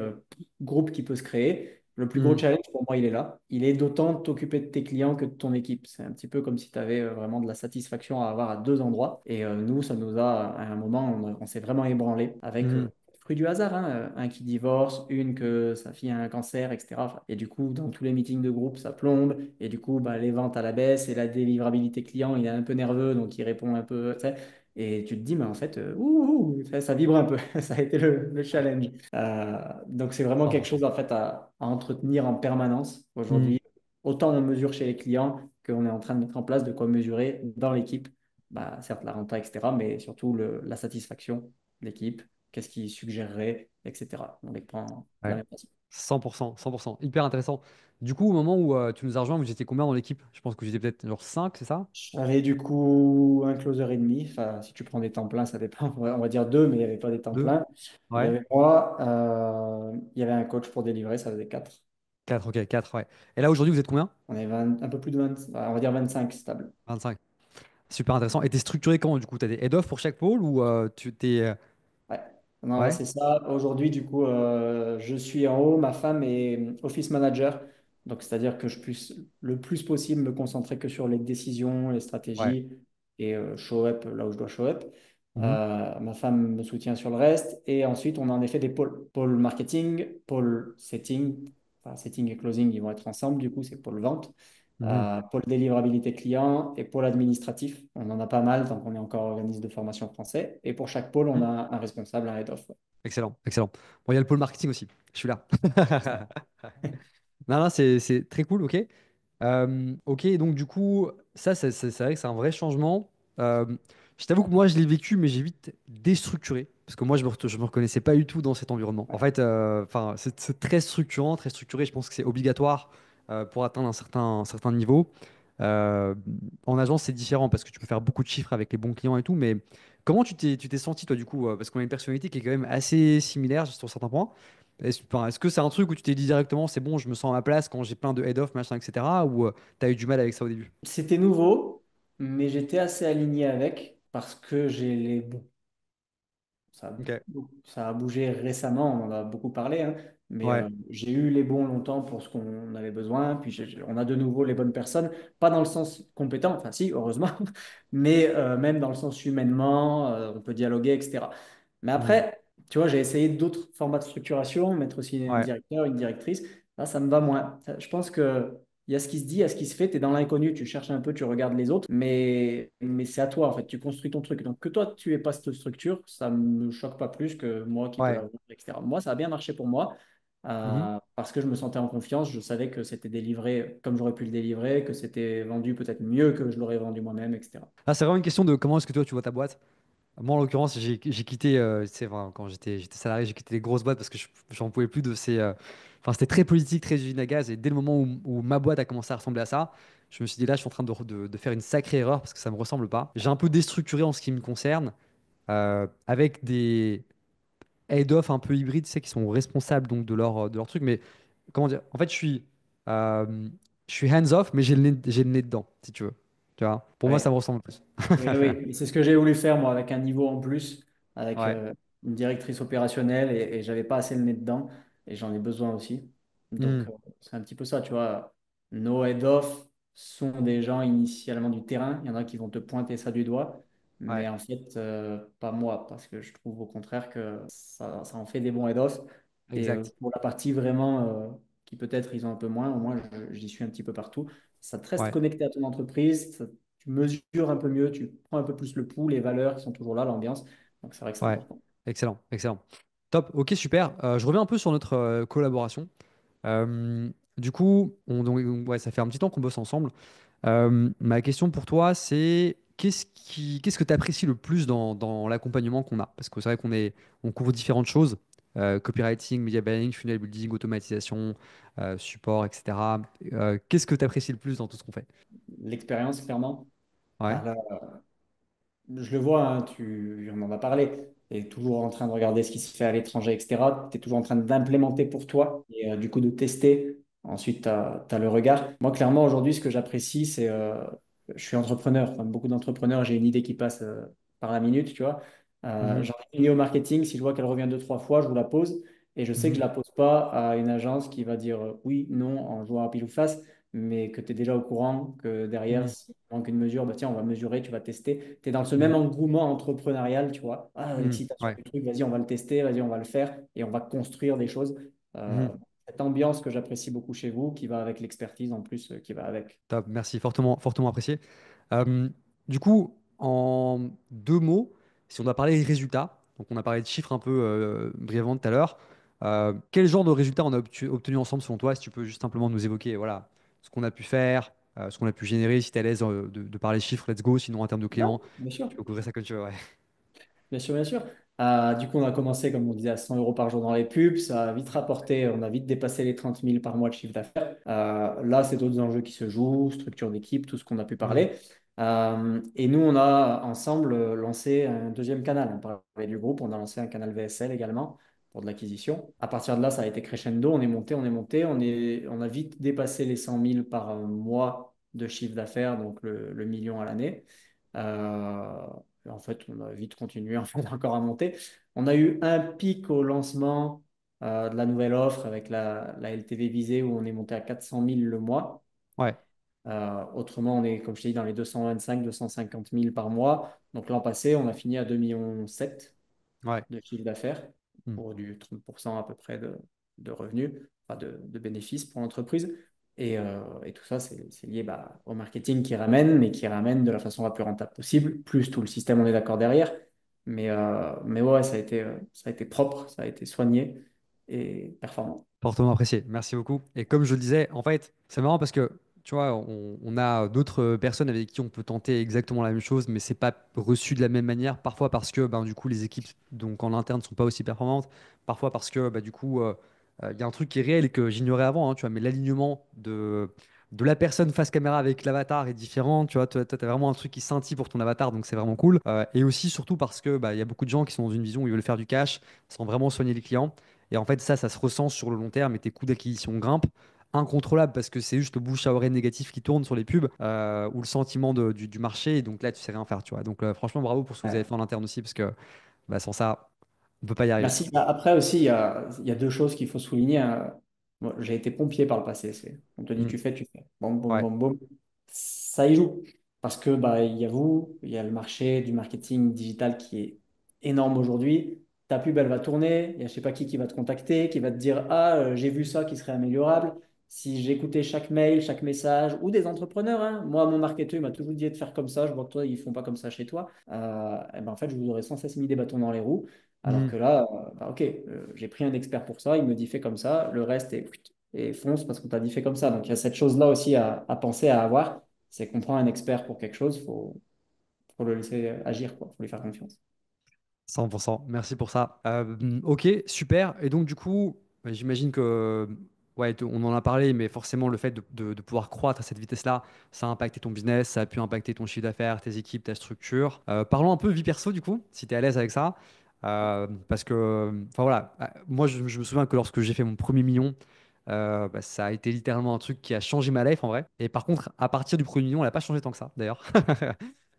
groupe qui peut se créer. Le plus gros Hmm. challenge pour moi, il est là. Il est d'autant de t'occuper de tes clients que de ton équipe. C'est un petit peu comme si tu avais vraiment de la satisfaction à avoir à deux endroits. Et nous, ça nous a, à un moment, on s'est vraiment ébranlé avec Hmm. fruit du hasard, hein, un qui divorce, une que sa fille a un cancer, etc. Enfin, et du coup, dans tous les meetings de groupe, ça plombe. Et du coup, bah, les ventes à la baisse et la délivrabilité client, il est un peu nerveux, donc il répond un peu, tu sais. Et tu te dis, mais en fait, ça vibre un peu. Ça a été le challenge. Donc, c'est vraiment quelque 100%. chose en fait à entretenir en permanence Hmm. aujourd'hui. Autant on mesure chez les clients qu'on est en train de mettre en place de quoi mesurer dans l'équipe. Bah, certes, la renta, etc., mais surtout la satisfaction de l'équipe, qu'est-ce qu'ils suggéreraient, etc. On les prend de la Ouais. même façon. 100%, 100%. Hyper intéressant. Du coup, au moment où tu nous as rejoints, vous étiez combien dans l'équipe? Je pense que j'étais peut-être genre 5, c'est ça? J'avais du coup un closer et demi. Enfin, si tu prends des temps pleins, ça dépend. On va dire deux, mais il n'y avait pas des temps 2. pleins. Il y Ouais. avait moi, il y avait un coach pour délivrer, ça faisait quatre. 4, ok, 4, ouais. Et là, aujourd'hui, vous êtes combien? On est un peu plus de 20, on va dire 25 stable. 25. Super intéressant. Et t'es structuré comment, du coup? T'as des head-off pour chaque pôle ou tu t'es... Ouais, non, ouais, Ouais? c'est ça. Aujourd'hui, du coup, je suis en haut, ma femme est office manager. Donc, c'est-à-dire que je puisse le plus possible me concentrer que sur les décisions, les Ouais. stratégies et show up là où je dois show up. Mhm. Ma femme me soutient sur le reste. Et ensuite, on a en effet des pôles. Pôle marketing, pôle setting. Enfin, setting et closing, ils vont être ensemble. Du coup, c'est pôle vente. Mhm. Pôle délivrabilité client et pôle administratif. On en a pas mal tant qu'on est encore organisme de formation français. Et pour chaque pôle, on Mhm. a un responsable, un head-off. Excellent, excellent. Bon, il y a le pôle marketing aussi. Je suis là. C'est ça. Non, non, c'est très cool, ok. Ok, donc du coup, ça, c'est vrai que c'est un vrai changement. Euh, je t'avoue que moi, je l'ai vécu, mais j'ai vite déstructuré. Parce que moi, je me reconnaissais pas du tout dans cet environnement. En Ouais. fait, enfin, c'est très structurant, très structuré. Je pense que c'est obligatoire pour atteindre un certain niveau. Euh, En agence, c'est différent parce que tu peux faire beaucoup de chiffres avec les bons clients et tout. Mais comment tu t'es senti, toi, du coup? Parce qu'on a une personnalité qui est quand même assez similaire sur certains points. Est-ce que c'est un truc où tu t'es dit directement, c'est bon, je me sens à ma place quand j'ai plein de head-off, machin, etc. Ou tu as eu du mal avec ça au début? C'était nouveau, mais j'étais assez aligné avec parce que j'ai les bons. Ok. Ça a bougé récemment, on en a beaucoup parlé, hein, mais Ouais. j'ai eu les bons longtemps pour ce qu'on avait besoin. Puis on a de nouveau les bonnes personnes, pas dans le sens compétent, enfin si, heureusement, mais même dans le sens humainement, on peut dialoguer, etc. Mais Mhm. après, tu vois, j'ai essayé d'autres formats de structuration, mettre aussi un Ouais. directeur, une directrice. Là, ça me va moins. Je pense que il y a ce qui se dit, il y a ce qui se fait. Tu es dans l'inconnu, tu cherches un peu, tu regardes les autres, mais c'est à toi, en fait. Tu construis ton truc. Donc, que toi, tu aies pas cette structure, ça me choque pas plus que moi qui peux Ouais. l'avoir, etc. Moi, ça a bien marché pour moi Mhm. parce que je me sentais en confiance. Je savais que c'était délivré comme j'aurais pu le délivrer, que c'était vendu peut-être mieux que je l'aurais vendu moi-même, etc. Ah, c'est vraiment une question de comment est-ce que toi tu vois ta boîte. Moi, en l'occurrence, j'ai quitté, c'est vrai, quand j'étais salarié, j'ai quitté les grosses boîtes parce que j'en pouvais plus de ces. Enfin, c'était très politique, très usine à gaz. Et dès le moment où ma boîte a commencé à ressembler à ça, je me suis dit là, je suis en train de faire une sacrée erreur parce que ça me ressemble pas. J'ai un peu déstructuré en ce qui me concerne, avec des head-off un peu hybrides, tu sais, qui sont responsables donc de leur truc. Mais comment dire? En fait, je suis hands-off, mais j'ai le nez dedans, si tu veux. Tu vois? Pour moi, ça me Ouais. ressemble plus. Oui, oui, et c'est ce que j'ai voulu faire moi avec un niveau en plus, avec Ouais. une directrice opérationnelle et j'avais pas assez le nez dedans et j'en ai besoin aussi. Hmm. Donc c'est un petit peu ça, tu vois. Nos head-off sont des gens initialement du terrain. Il y en a qui vont te pointer ça du doigt, mais Ouais. en fait, pas moi, parce que je trouve au contraire que ça en fait des bons head-off. Et Exact. pour la partie vraiment qui peut-être ils ont un peu moins, au moins j'y suis un petit peu partout. Ça te reste Ouais. connecté à ton entreprise, tu mesures un peu mieux, tu prends un peu plus le pouls, les valeurs qui sont toujours là, l'ambiance. Donc c'est vrai que c'est Ouais, important. excellent, excellent. Top, ok, super. Je reviens un peu sur notre collaboration. Du coup, ouais, ça fait un petit temps qu'on bosse ensemble. Ma question pour toi, c'est qu'est-ce que tu apprécies le plus dans l'accompagnement qu'on a? Parce que c'est vrai on couvre différentes choses, copywriting, media buying, funnel building, automatisation, support, etc. Qu'est-ce que tu apprécies le plus dans tout ce qu'on fait? L'expérience, clairement. Ouais. Ah, là, je le vois, hein, on en a parlé. Tu es toujours en train de regarder ce qui se fait à l'étranger, etc. Tu es toujours en train d'implémenter pour toi et du coup de tester. Ensuite, tu as le regard. Moi, clairement, aujourd'hui, ce que j'apprécie, c'est je suis entrepreneur. Comme beaucoup d'entrepreneurs, j'ai une idée qui passe par la minute, tu vois. Mhm, J'en ai une au marketing. Si je vois qu'elle revient deux, trois fois, je vous la pose. Et je sais que je mhm, ne la pose pas à une agence qui va dire oui, non, en jouant à pile ou face, mais que tu es déjà au courant que derrière, mhm, s'il manque une mesure, bah tiens, on va mesurer, tu vas tester. Tu es dans ce même mhm, engouement entrepreneurial, tu vois. Ah, mhm. l'excitation Ouais. du truc, vas-y, on va le tester, vas-y, on va le faire et on va construire des choses. Euh, Mhm. Cette ambiance que j'apprécie beaucoup chez vous, qui va avec l'expertise en plus, qui va avec. Top, merci, fortement, fortement apprécié. Euh, du coup, en deux mots, si on doit parler des résultats, donc on a parlé de chiffres un peu brièvement tout à l'heure, quel genre de résultats on a obtenu ensemble selon toi? Si tu peux juste simplement nous évoquer voilà, ce qu'on a pu faire, ce qu'on a pu générer, si tu es à l'aise de parler chiffres, let's go, sinon en termes de Ouais, clients, bien sûr. tu peux couvrir ça comme tu veux. Ouais. Bien sûr, bien sûr. Du coup, on a commencé, comme on disait, à 100 euros par jour dans les pubs. Ça a vite rapporté, on a vite dépassé les 30 000 par mois de chiffre d'affaires. Là, c'est d'autres enjeux qui se jouent, structure d'équipe, tout ce qu'on a pu Mhm. parler. Et nous, on a ensemble lancé un deuxième canal. On parlait du groupe, on a lancé un canal VSL également pour de l'acquisition. À partir de là, ça a été crescendo. On est monté, on est monté. On a vite dépassé les 100 000 par mois de chiffre d'affaires, donc le million à l'année. Euh, et en fait, on a vite continué en fait, encore à monter. On a eu un pic au lancement de la nouvelle offre avec la LTV visée où on est monté à 400 000 le mois. Ouais, Autrement, on est, comme je t'ai dit, dans les 225, 250 000 par mois. Donc l'an passé, on a fini à 2,7 millions ouais. de chiffre d'affaires Mhm. pour du 30% à peu près de revenus, enfin de bénéfices pour l'entreprise. Et tout ça, c'est lié bah, au marketing qui ramène, mais qui ramène de la façon la plus rentable possible, plus tout le système, on est d'accord derrière. Mais ouais, ça a été propre, ça a été soigné et performant. Fortement apprécié, merci beaucoup. Et comme je le disais, en fait, c'est marrant parce que, tu vois, on a d'autres personnes avec qui on peut tenter exactement la même chose, mais c'est pas reçu de la même manière. Parfois parce que, ben, du coup, les équipes donc en interne sont pas aussi performantes. Parfois parce que, bah, du coup, il y a un truc qui est réel et que j'ignorais avant, hein, tu vois, mais l'alignement de la personne face caméra avec l'avatar est différent. Tu vois, toi, tu as vraiment un truc qui scintille pour ton avatar, donc c'est vraiment cool. Et aussi, surtout parce que, bah, il y a beaucoup de gens qui sont dans une vision où ils veulent faire du cash sans vraiment soigner les clients. Et en fait, ça se ressent sur le long terme et tes coûts d'acquisition grimpent. Incontrôlable parce que c'est juste le bouche à oreille négatif qui tourne sur les pubs ou le sentiment du marché. Et donc là, tu sais rien faire, tu vois. Donc franchement, bravo pour ce que vous avez Ouais. fait en interne aussi parce que bah, sans ça, on peut pas y arriver. Merci. Bah, après aussi, il y a deux choses qu'il faut souligner, hein. Moi, j'ai été pompier par le passé. On te dit, Mm. tu fais. Boum, boum, Ouais, boum, boum. Ça y joue. Parce que bah, il y a vous, il y a le marché du marketing digital qui est énorme aujourd'hui. Ta pub, elle va tourner. Il y a je sais pas qui va te contacter, qui va te dire, ah, j'ai vu ça qui serait améliorable. Si j'écoutais chaque mail, chaque message, ou des entrepreneurs, hein. Moi, mon marketeur, il m'a toujours dit de faire comme ça. Je vois que toi, ils font pas comme ça chez toi. Eh ben, en fait, je vous aurais sans cesse mis des bâtons dans les roues. Alors Mm. que là, bah, ok, j'ai pris un expert pour ça, il me dit fais comme ça, le reste est et fonce parce qu'on t'a dit fais comme ça. Donc il y a cette chose-là aussi à penser, à avoir, c'est qu'on prend un expert pour quelque chose, faut le laisser agir, quoi, faut lui faire confiance. 100%. Merci pour ça. Ok, super. Et donc, du coup, bah, j'imagine que, ouais, on en a parlé, mais forcément, le fait de pouvoir croître à cette vitesse-là, ça a impacté ton business, ça a pu impacter ton chiffre d'affaires, tes équipes, ta structure. Parlons un peu vie perso, du coup, si tu es à l'aise avec ça. Parce que, enfin voilà, moi, je me souviens que lorsque j'ai fait mon premier million, bah, ça a été littéralement un truc qui a changé ma life en vrai. Et par contre, à partir du premier million, elle n'a pas changé tant que ça, d'ailleurs.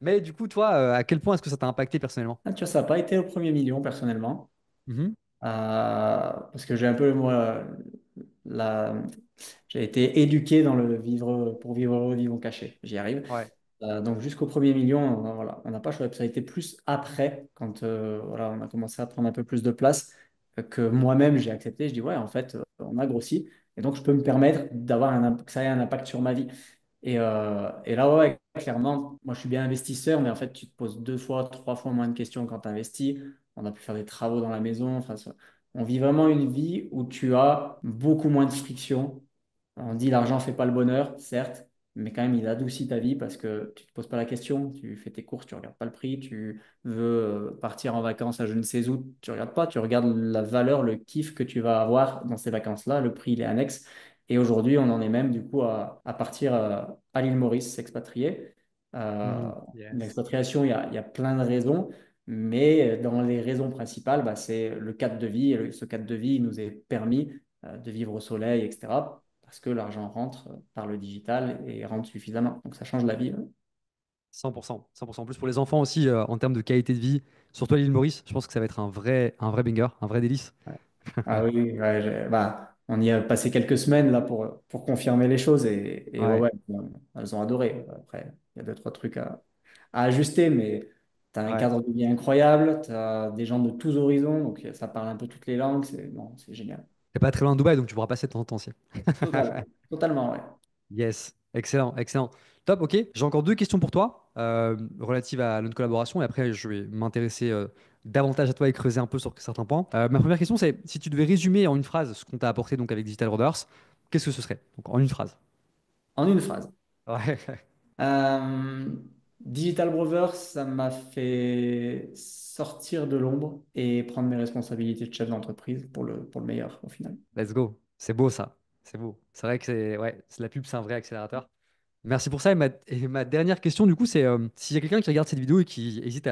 Mais du coup, toi, à quel point est-ce que ça t'a impacté personnellement? Ah, tu vois, ça n'a pas été au premier million personnellement, Mhm. parce que j'ai un peu, moi, la, j'ai été éduqué dans le vivre pour vivre heureux, vivons cachés. J'y arrive. Ouais. Donc jusqu'au premier million, voilà, on n'a pas choisi. Ça a été plus après, quand voilà, on a commencé à prendre un peu plus de place, que moi-même j'ai accepté. Je dis ouais, en fait, on a grossi. Et donc je peux me permettre que ça ait un impact sur ma vie. Et là, ouais, clairement, moi je suis bien investisseur, mais en fait, tu te poses deux fois, trois fois moins de questions quand tu investis. On a pu faire des travaux dans la maison. Enfin, on vit vraiment une vie où tu as beaucoup moins de friction. On dit l'argent fait pas le bonheur, certes, mais quand même, il adoucit ta vie parce que tu te poses pas la question, tu fais tes courses, tu regardes pas le prix, tu veux partir en vacances à je ne sais où, tu regardes pas, tu regardes la valeur, le kiff que tu vas avoir dans ces vacances-là, le prix, il est annexe. Et aujourd'hui, on en est même du coup à partir à l'île Maurice, s'expatrier. Mhm. Yes. L'expatriation, il y a plein de raisons. Mais dans les raisons principales, bah, c'est le cadre de vie. Et ce cadre de vie il nous est permis de vivre au soleil, etc. Parce que l'argent rentre par le digital et rentre suffisamment. Donc ça change la vie. 100%. 100%. En plus, pour les enfants aussi, en termes de qualité de vie, surtout à l'île Maurice, je pense que ça va être un vrai banger, un vrai délice. Ouais. Ah oui, ouais, bah, on y a passé quelques semaines là pour confirmer les choses et ouais, Ouais, ouais, elles ont adoré. Après, il y a deux, trois trucs à ajuster, mais tu as un ouais. cadre de vie incroyable, tu as des gens de tous horizons, donc ça parle un peu toutes les langues, non, c'est génial. T'es pas très loin de Dubaï, donc tu pourras passer de temps en temps aussi. Totalement, ouais. Yes, excellent, excellent. Top, ok. J'ai encore deux questions pour toi relatives à notre collaboration et après je vais m'intéresser davantage à toi et creuser un peu sur certains points. Ma première question c'est si tu devais résumer en une phrase ce qu'on t'a apporté donc avec Digital Brothers, qu'est-ce que ce serait? Donc en une phrase. En une phrase. Ouais, Euh, Digital Brothers, ça m'a fait sortir de l'ombre et prendre mes responsabilités de chef d'entreprise pour le meilleur au final. let's go. C'est beau ça. C'est beau. C'est vrai que c'est ouais, la pub, c'est un vrai accélérateur. Merci pour ça. Et ma dernière question, du coup, c'est s'il y a quelqu'un qui regarde cette vidéo et qui hésite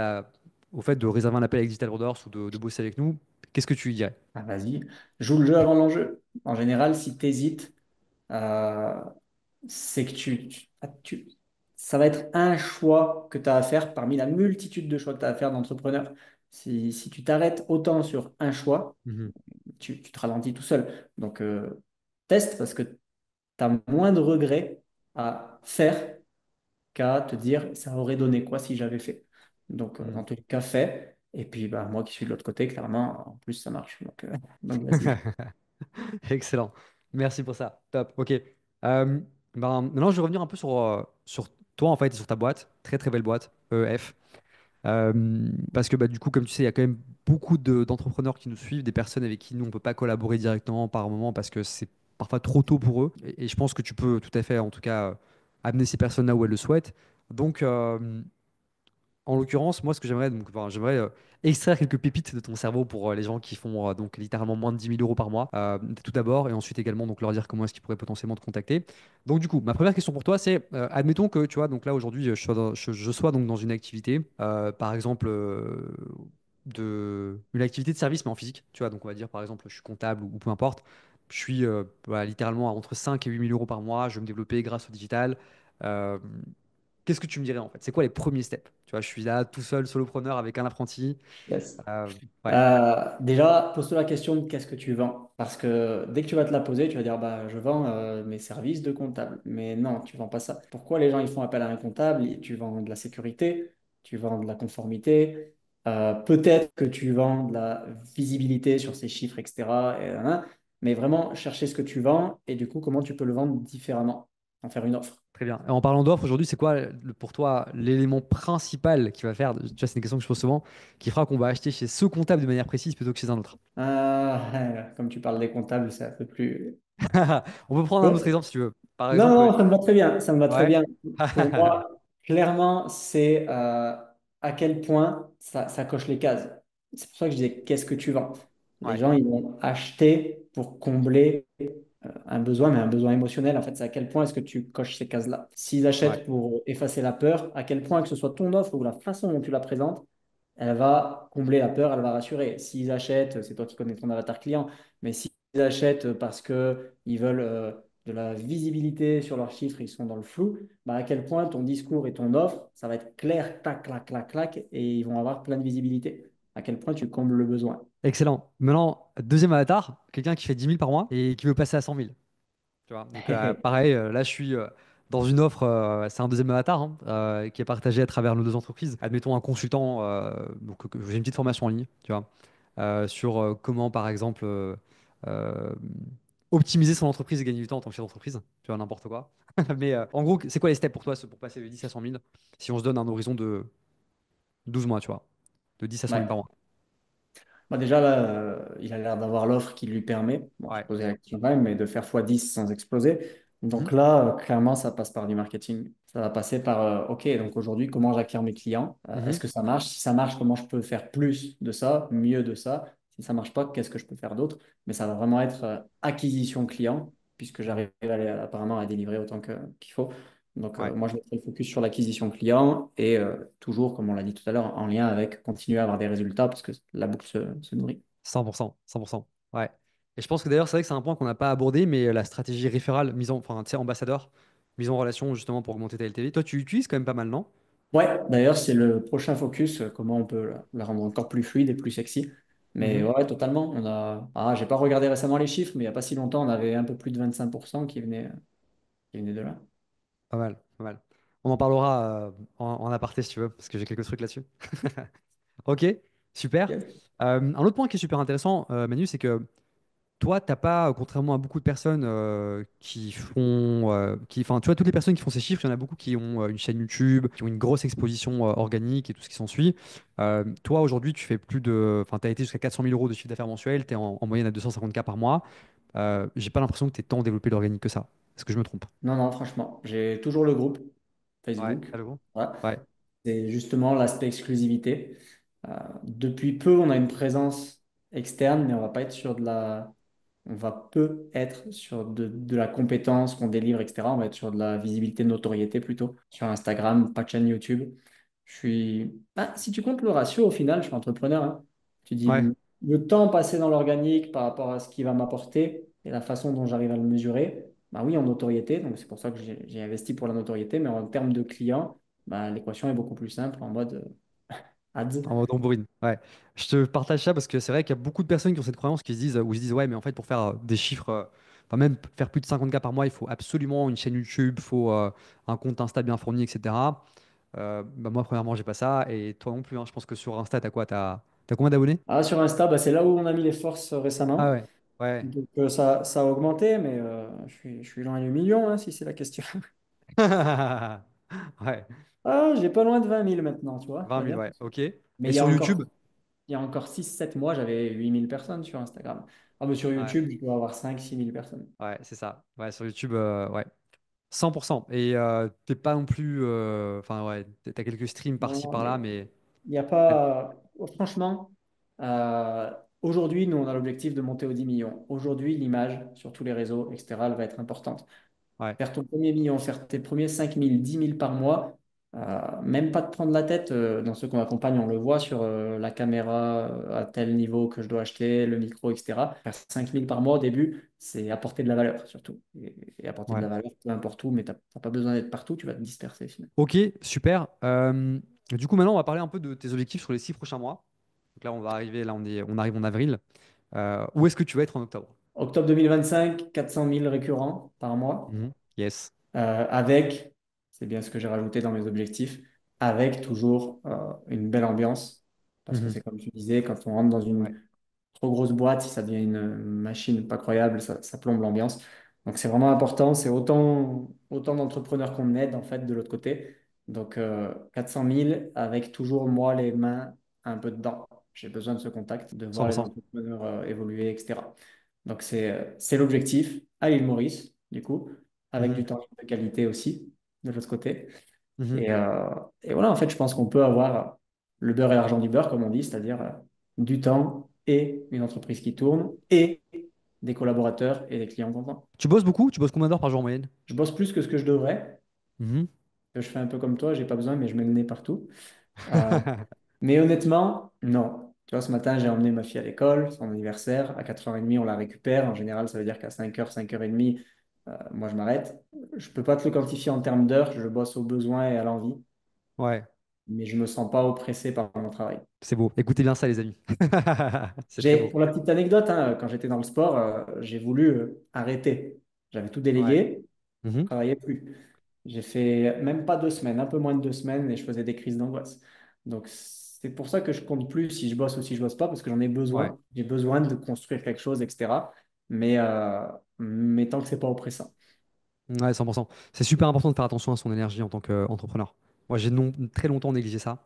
au fait de réserver un appel avec Digital Brothers ou de bosser avec nous, qu'est-ce que tu lui dirais? Ah, vas-y, joue le jeu avant l'enjeu. En général, si tu hésites, c'est que ça va être un choix que tu as à faire parmi la multitude de choix que tu as à faire d'entrepreneur. Si tu t'arrêtes autant sur un choix, Mhm. tu te ralentis tout seul. Donc, teste parce que tu as moins de regrets à faire qu'à te dire ça aurait donné quoi si j'avais fait. Donc, Mhm. dans tous les cas, fais. Et puis, bah, moi qui suis de l'autre côté, clairement, en plus, ça marche. Donc vas-y. Excellent. Merci pour ça. Top. Ok. Maintenant, je vais revenir un peu sur toi, en fait, et sur ta boîte. Très, très belle boîte, EF. Parce que bah, du coup, comme tu sais, il y a quand même beaucoup d'entrepreneurs qui nous suivent, des personnes avec qui nous, on ne peut pas collaborer directement par moment parce que c'est parfois trop tôt pour eux. Et je pense que tu peux tout à fait, en tout cas, amener ces personnes là où elles le souhaitent. Donc, en l'occurrence, moi, ce que j'aimerais, donc, enfin, j'aimerais extraire quelques pépites de ton cerveau pour les gens qui font donc littéralement moins de 10 000 € par mois, tout d'abord, et ensuite également donc leur dire comment est-ce qu'ils pourraient potentiellement te contacter. Donc du coup, ma première question pour toi, c'est admettons que tu vois, donc là aujourd'hui, je sois donc dans une activité, par exemple une activité de service mais en physique, tu vois, donc on va dire par exemple, je suis comptable ou peu importe. Je suis voilà, littéralement à entre 5 et 8 000 € par mois. Je veux me développer grâce au digital. Euh, Qu'est-ce que tu me dirais en fait? C'est quoi les premiers steps? Tu vois, je suis là tout seul, solopreneur avec un apprenti. Yes. Euh, ouais, Déjà, pose-toi la question de qu'est-ce que tu vends. Parce que dès que tu vas te la poser, tu vas dire bah, je vends mes services de comptable. Mais non, tu vends pas ça. Pourquoi les gens ils font appel à un comptable? Tu vends de la sécurité, tu vends de la conformité, peut-être que tu vends de la visibilité sur ces chiffres, etc. Mais vraiment, chercher ce que tu vends et du coup, comment tu peux le vendre différemment, en faire une offre. très bien. Et en parlant d'offres, aujourd'hui, c'est quoi pour toi l'élément principal qui va faire, tu vois, c'est une question que je pose souvent, qui fera qu'on va acheter chez ce comptable de manière précise plutôt que chez un autre? Comme tu parles des comptables, c'est un peu plus. On peut prendre un autre exemple si tu veux. Par Non, exemple, non, ça me va très bien. Ça me va très ouais. bien. Pour moi, clairement, c'est à quel point ça coche les cases. C'est pour ça que je disais, qu'est-ce que tu vends? Les Ouais, gens, ils vont acheter pour combler un besoin, mais un besoin émotionnel. En fait, c'est à quel point est-ce que tu coches ces cases-là? S'ils ouais. achètent pour effacer la peur, à quel point que ce soit ton offre ou la façon dont tu la présentes, elle va combler la peur, elle va rassurer. S'ils achètent, c'est toi qui connais ton avatar client, mais s'ils achètent parce qu'ils veulent de la visibilité sur leurs chiffres, ils sont dans le flou, bah à quel point ton discours et ton offre, ça va être clair, tac, clac, clac, clac, et ils vont avoir plein de visibilité. À quel point tu combles le besoin. Excellent. Maintenant, deuxième avatar, quelqu'un qui fait 10 000 par mois et qui veut passer à 100 000. Tu vois, donc pareil, là je suis dans une offre, c'est un deuxième avatar hein, qui est partagé à travers nos deux entreprises. Admettons un consultant, donc j'ai une petite formation en ligne, tu vois, sur comment par exemple euh, optimiser son entreprise et gagner du temps en tant que chef d'entreprise, tu vois, n'importe quoi. Mais en gros, c'est quoi les steps pour toi pour passer de 10 à 100 000 si on se donne un horizon de 12 mois, tu vois, de 10 à 100 000 par Ouais. mois? Bah déjà, là, il a l'air d'avoir l'offre qui lui permet, bon, je Ouais, posais la question quand même, mais de faire x10 sans exploser. Donc Mhm, là, clairement, ça passe par du marketing. Ça va passer par, OK, donc aujourd'hui, comment j'acquiers mes clients? Est-ce mhm. que ça marche? Si ça marche, comment je peux faire plus de ça, mieux de ça? Si ça marche pas, qu'est-ce que je peux faire d'autre? Mais ça va vraiment être acquisition client, puisque j'arrive apparemment à délivrer autant qu'il faut. Donc Ouais. moi, je mettrai le focus sur l'acquisition client et toujours, comme on l'a dit tout à l'heure, en lien avec continuer à avoir des résultats, parce que la boucle se nourrit. 100%, 100%. Ouais. Et je pense que d'ailleurs, c'est vrai que c'est un point qu'on n'a pas abordé, mais la stratégie référale, enfin, tu sais, ambassadeur, mise en relation justement pour augmenter ta LTV. Toi, tu utilises quand même pas mal, non? Ouais, d'ailleurs, c'est le prochain focus, comment on peut la rendre encore plus fluide et plus sexy. Mais Mhm. ouais, totalement. J'ai pas regardé récemment les chiffres, mais il n'y a pas si longtemps, on avait un peu plus de 25% qui venaient de là. Pas mal, pas mal. On en parlera en aparté si tu veux, parce que j'ai quelques trucs là-dessus. Ok, super. Yes. Un autre point qui est super intéressant, Manu, c'est que toi, t'as pas, contrairement à beaucoup de personnes qui font, enfin, tu vois, toutes les personnes qui font ces chiffres, il y en a beaucoup qui ont une chaîne YouTube, qui ont une grosse exposition organique et tout ce qui s'ensuit. Toi, aujourd'hui, tu fais plus de, enfin, t'as été jusqu'à 400 000 euros de chiffre d'affaires mensuel, t'es en moyenne à 250K par mois. J'ai pas l'impression que t'es tant développé l'organique que ça. Est-ce que je me trompe? Non, non, franchement, j'ai toujours le groupe Ouais, Facebook. à nouveau? Ouais. Ouais, C'est justement l'aspect exclusivité. Depuis peu, on a une présence externe, mais on va pas être sur de la on va peu être sur de la compétence qu'on délivre, etc. On va être sur de la visibilité, de notoriété plutôt, sur Instagram, pas de chaîne YouTube. Si tu comptes le ratio, au final, je suis entrepreneur, hein. Tu dis ouais. le temps passé dans l'organique par rapport à ce qui va m'apporter et la façon dont j'arrive à le mesurer. Bah oui, en notoriété, donc c'est pour ça que j'ai investi pour la notoriété, mais en termes de clients, bah, l'équation est beaucoup plus simple en mode ads. En mode tambourine, ouais. Je te partage ça parce que c'est vrai qu'il y a beaucoup de personnes qui ont cette croyance qui se disent, où ils se disent, ouais, mais en fait, pour faire des chiffres, enfin, même faire plus de 50K par mois, il faut absolument une chaîne YouTube, il faut un compte Insta bien fourni, etc. Bah, moi, premièrement, j'ai pas ça, et toi non plus, hein. Je pense que sur Insta, t'as quoi? T'as combien d'abonnés? Ah, sur Insta, bah, c'est là où on a mis les forces Ah récemment. ouais, ouais. Donc ça a augmenté, mais je suis loin du million, hein, si c'est la question. Ouais, Ah, j'ai pas loin de 20 000 maintenant, tu vois, 20 la 000, bien. ouais, ok. Mais Et sur YouTube? il y a encore 6 7 mois, j'avais 8 000 personnes sur Instagram. Ah, mais sur Ouais, YouTube, je dois avoir 5 6 000 personnes. ouais, c'est ça. Ouais, sur YouTube, ouais. 100%. Et t'es pas non plus. Enfin, ouais, t'as quelques streams par-ci Non, par-là, mais mais. il n'y a pas. Franchement, euh, aujourd'hui, nous, on a l'objectif de monter aux 10 millions. Aujourd'hui, l'image sur tous les réseaux, etc., elle va être importante. Ouais, Faire ton premier million, faire tes premiers 5 000 10 000 par mois, même pas te prendre la tête. Dans ceux qu'on accompagne, on le voit sur la caméra à tel niveau que je dois acheter, le micro, etc. Faire 5 000 par mois au début, c'est apporter de la valeur surtout. Et apporter de ouais. la valeur, peu importe où, mais tu n'as pas besoin d'être partout, tu vas te disperser finalement. Ok, super. Du coup, maintenant, on va parler un peu de tes objectifs sur les 6 prochains mois. Donc là, on va arriver, on arrive en avril. Où est-ce que tu vas être en octobre? Octobre 2025, 400 000 récurrents par mois, Mhm. Yes. avec, c'est bien ce que j'ai rajouté dans mes objectifs, avec toujours une belle ambiance. Parce que Mhm. c'est comme tu disais, quand on rentre dans Ouais, une trop grosse boîte, si ça devient une machine pas croyable, ça plombe l'ambiance. Donc c'est vraiment important, c'est autant d'entrepreneurs qu'on aide en fait de l'autre côté. Donc 400 000 avec toujours moi les mains un peu dedans. J'ai besoin de ce contact, de voir les 100%. entrepreneurs évoluer, etc. Donc c'est l'objectif à l'île Maurice, du coup, avec Mhm. du temps de qualité aussi de l'autre côté. Mhm. Et, euh, et voilà, en fait, je pense qu'on peut avoir le beurre et l'argent du beurre, comme on dit, c'est-à-dire du temps et une entreprise qui tourne et des collaborateurs et des clients contents. Tu bosses beaucoup? Tu bosses combien d'heures par jour en moyenne? Je bosse plus que ce que je devrais. Mhm. Je fais un peu comme toi, j'ai pas besoin, mais je mets le nez partout. Euh, mais honnêtement, non. Tu vois, ce matin, j'ai emmené ma fille à l'école, son anniversaire. À 4h30, on la récupère. En général, ça veut dire qu'à 5h, 5h30, moi, je m'arrête. Je peux pas te le quantifier en termes d'heures. Je bosse au besoin et à l'envie, Ouais, mais je me sens pas oppressé par mon travail. c'est beau. Écoutez bien ça, les amis. C'est très beau. Pour la petite anecdote, hein, quand j'étais dans le sport, j'ai voulu arrêter. J'avais tout Ouais. délégué, je Mhm. travaillais plus. J'ai fait même pas 2 semaines, un peu moins de 2 semaines, et je faisais des crises d'angoisse. Donc c'est pour ça que je compte plus si je bosse ou si je bosse pas, parce que j'en ai Ouais. besoin. J'ai besoin de construire quelque chose, etc. Mais, euh, mais tant que c'est pas oppressant. Ouais, 100%. C'est super important de faire attention à son énergie en tant qu'entrepreneur. Moi, j'ai très longtemps négligé ça.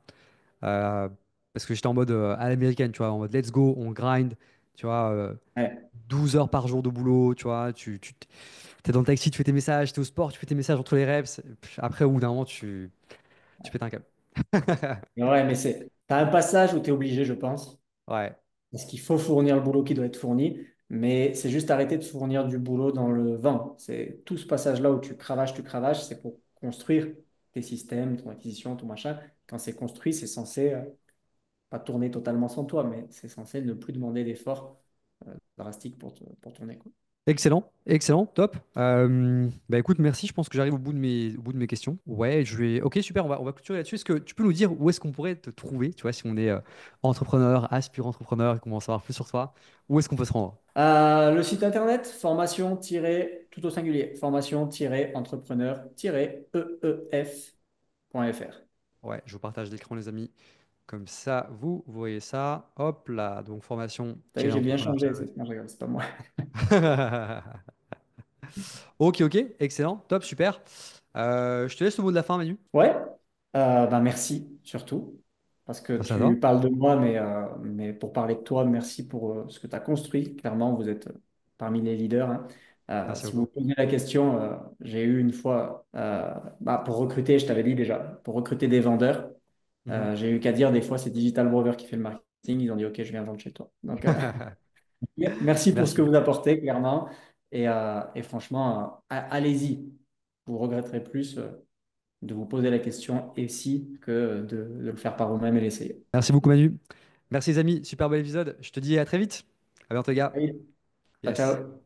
Euh, parce que j'étais en mode à l'américaine, tu vois, en mode let's go, on grind. Tu vois, Ouais. 12 heures par jour de boulot, tu vois, tu es dans le taxi, tu fais tes messages, tu es au sport, tu fais tes messages entre les reps. Après, au bout d'un moment, tu pètes un câble. Mais ouais, mais t'as un passage où tu es obligé, je pense, Ouais, parce qu'il faut fournir le boulot qui doit être fourni, mais c'est juste arrêter de fournir du boulot dans le vent. C'est tout ce passage-là où tu cravaches, c'est pour construire tes systèmes, ton acquisition, ton machin. Quand c'est construit, c'est censé pas tourner totalement sans toi, mais c'est censé ne plus demander d'efforts drastiques pour tourner, quoi. excellent, excellent, top. Bah écoute, merci. Je pense que j'arrive au bout de mes questions. Ouais, je vais. Ok, super. On va clôturer là-dessus. Est-ce que tu peux nous dire où est-ce qu'on pourrait te trouver? Tu vois, si on est entrepreneur, aspirant entrepreneur et qu'on veut en savoir plus sur toi, où est-ce qu'on peut se rendre? Le site internet, tout au singulier, formation-entrepreneur-eef.fr. Ouais, je vous partage l'écran, les amis. Comme ça, vous voyez ça. Hop là. Donc, T'as vu, j'ai bien formation-entrepreneur. changé, non, je rigole, c'est pas moi. Ok, ok, excellent, top, super. Je te laisse le mot de la fin, Manu. Ouais, ben merci surtout, parce que Merci à toi. tu parles de moi, mais pour parler de toi, merci pour ce que tu as construit. Clairement, vous êtes parmi les leaders, hein. Merci Si vous beaucoup. me posez la question, j'ai eu une fois, pour recruter, je t'avais dit déjà, pour recruter des vendeurs, Mhm. j'ai eu qu'à dire des fois, c'est Digital Broker qui fait le marketing. Ils ont dit, OK, je viens vendre chez toi. Donc, merci pour ce que Merci. vous apportez, clairement. Et franchement, allez-y. Vous regretterez plus de vous poser la question et si que de le faire par vous-même et l'essayer. Merci beaucoup, Manu. Merci, les amis. Super bel épisode. Je te dis à très vite. À bientôt, les gars. Allez, ciao, Yes. ciao.